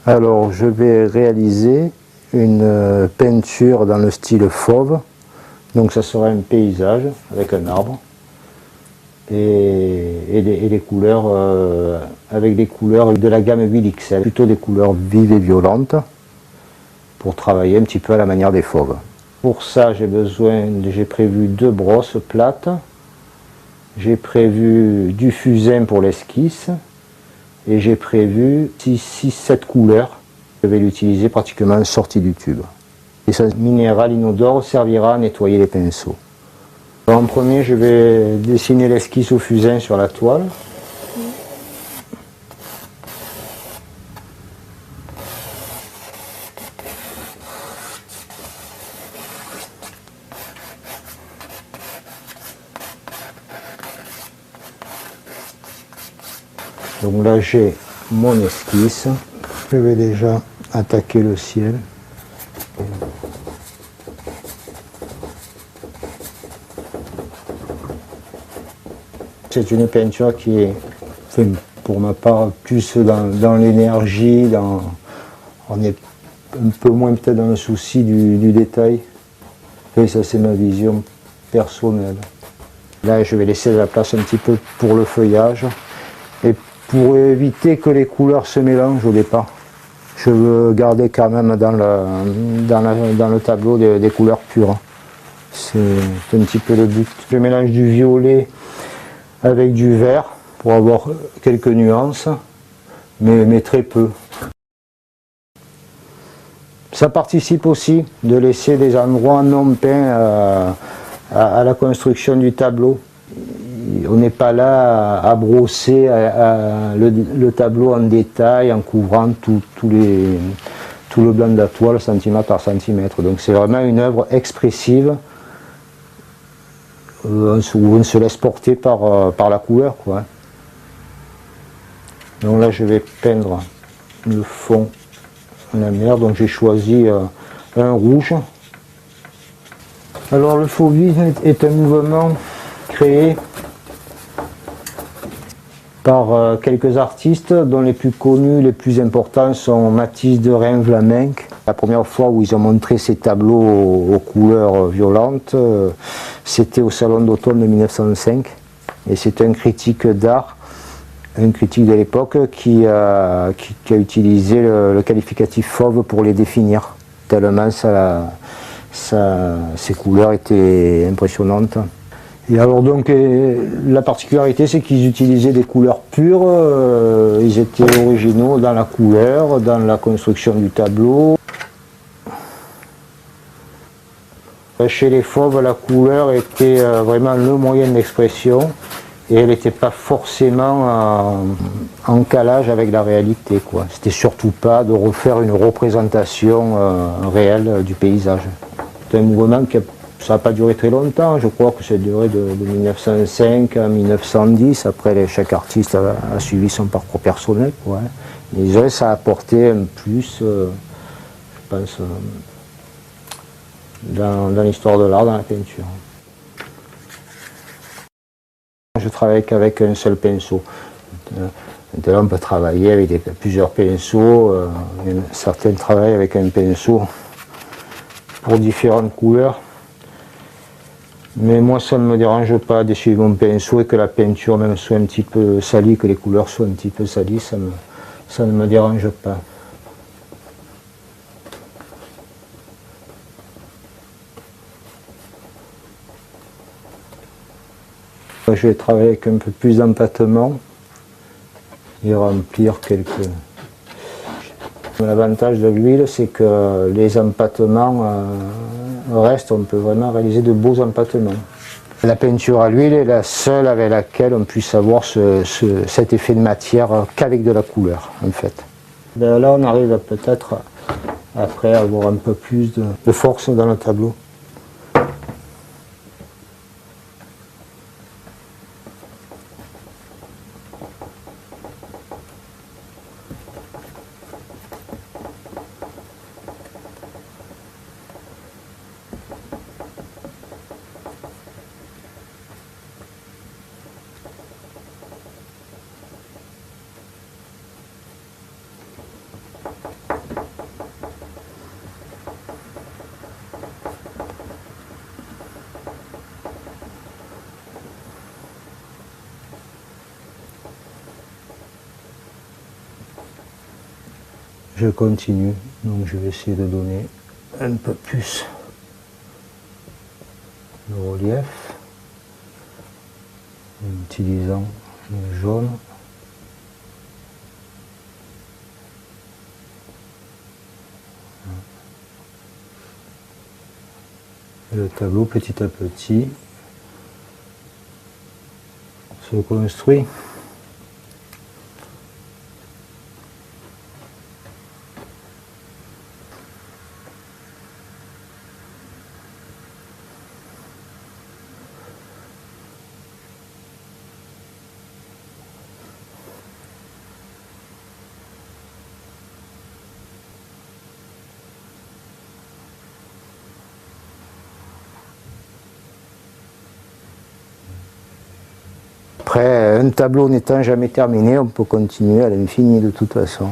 Alors je vais réaliser une peinture dans le style fauve. Donc ça sera un paysage avec un arbre et des couleurs avec des couleurs de la gamme 8XL, plutôt des couleurs vives et violentes pour travailler un petit peu à la manière des fauves. Pour ça j'ai prévu 2 brosses plates, j'ai prévu du fusain pour l'esquisse et j'ai prévu 6-7 couleurs. Je vais l'utiliser pratiquement sortie du tube. L'essence minérale inodore servira à nettoyer les pinceaux. Alors, en premier, je vais dessiner l'esquisse au fusain sur la toile. Donc là, j'ai mon esquisse. Je vais déjà attaquer le ciel. C'est une peinture qui est, pour ma part, plus dans l'énergie, on est un peu moins peut-être dans le souci du détail. Et ça, c'est ma vision personnelle. Là, je vais laisser de la place un petit peu pour le feuillage. Et pour éviter que les couleurs se mélangent au départ, je veux garder quand même dans le tableau des couleurs pures. C'est un petit peu le but. Je mélange du violet avec du vert pour avoir quelques nuances, mais très peu. Ça participe aussi de laisser des endroits non peints à la construction du tableau. On n'est pas là à brosser le tableau en détail en couvrant tout le blanc de la toile centimètre par centimètre. Donc c'est vraiment une œuvre expressive où on se laisse porter par la couleur, quoi. Donc là je vais peindre le fond de la mer, donc j'ai choisi un rouge. Alors le fauvisme est un mouvement créé par quelques artistes dont les plus connus, les plus importants sont Matisse de Reims-Vlaminck. La première fois où ils ont montré ces tableaux aux couleurs violentes, c'était au Salon d'automne de 1905. Et c'est un critique d'art, un critique de l'époque qui a utilisé le qualificatif fauve pour les définir, tellement ces couleurs étaient impressionnantes. Et alors donc la particularité c'est qu'ils utilisaient des couleurs pures, ils étaient originaux dans la couleur, dans la construction du tableau. Chez les fauves, la couleur était vraiment le moyen d'expression et elle n'était pas forcément en calage avec la réalité, quoi. C'était surtout pas de refaire une représentation réelle du paysage. C'est un mouvement qui ça n'a pas duré très longtemps, je crois que ça a duré de 1905 à 1910. Après, chaque artiste a suivi son parcours personnel, quoi. Mais ça a apporté un plus, je pense, dans l'histoire de l'art, dans la peinture. Je travaille qu'avec un seul pinceau. Maintenant, on peut travailler avec plusieurs pinceaux. Certains travaillent avec un pinceau pour différentes couleurs. Mais moi, ça ne me dérange pas d'essuyer mon pinceau et que la peinture même soit un petit peu salie, que les couleurs soient un petit peu salies, ça ne me dérange pas. Je vais travailler avec un peu plus d'empattement et remplir quelques... L'avantage de l'huile, c'est que les empattements restent, on peut vraiment réaliser de beaux empattements. La peinture à l'huile est la seule avec laquelle on puisse avoir cet effet de matière qu'avec de la couleur, en fait. Ben là, on arrive peut-être après à avoir un peu plus de force dans le tableau. je continue. Donc je vais essayer de donner un peu plus de relief en utilisant le jaune. Et le tableau petit à petit se construit. Après, un tableau n'étant jamais terminé, on peut continuer à l'infini de toute façon.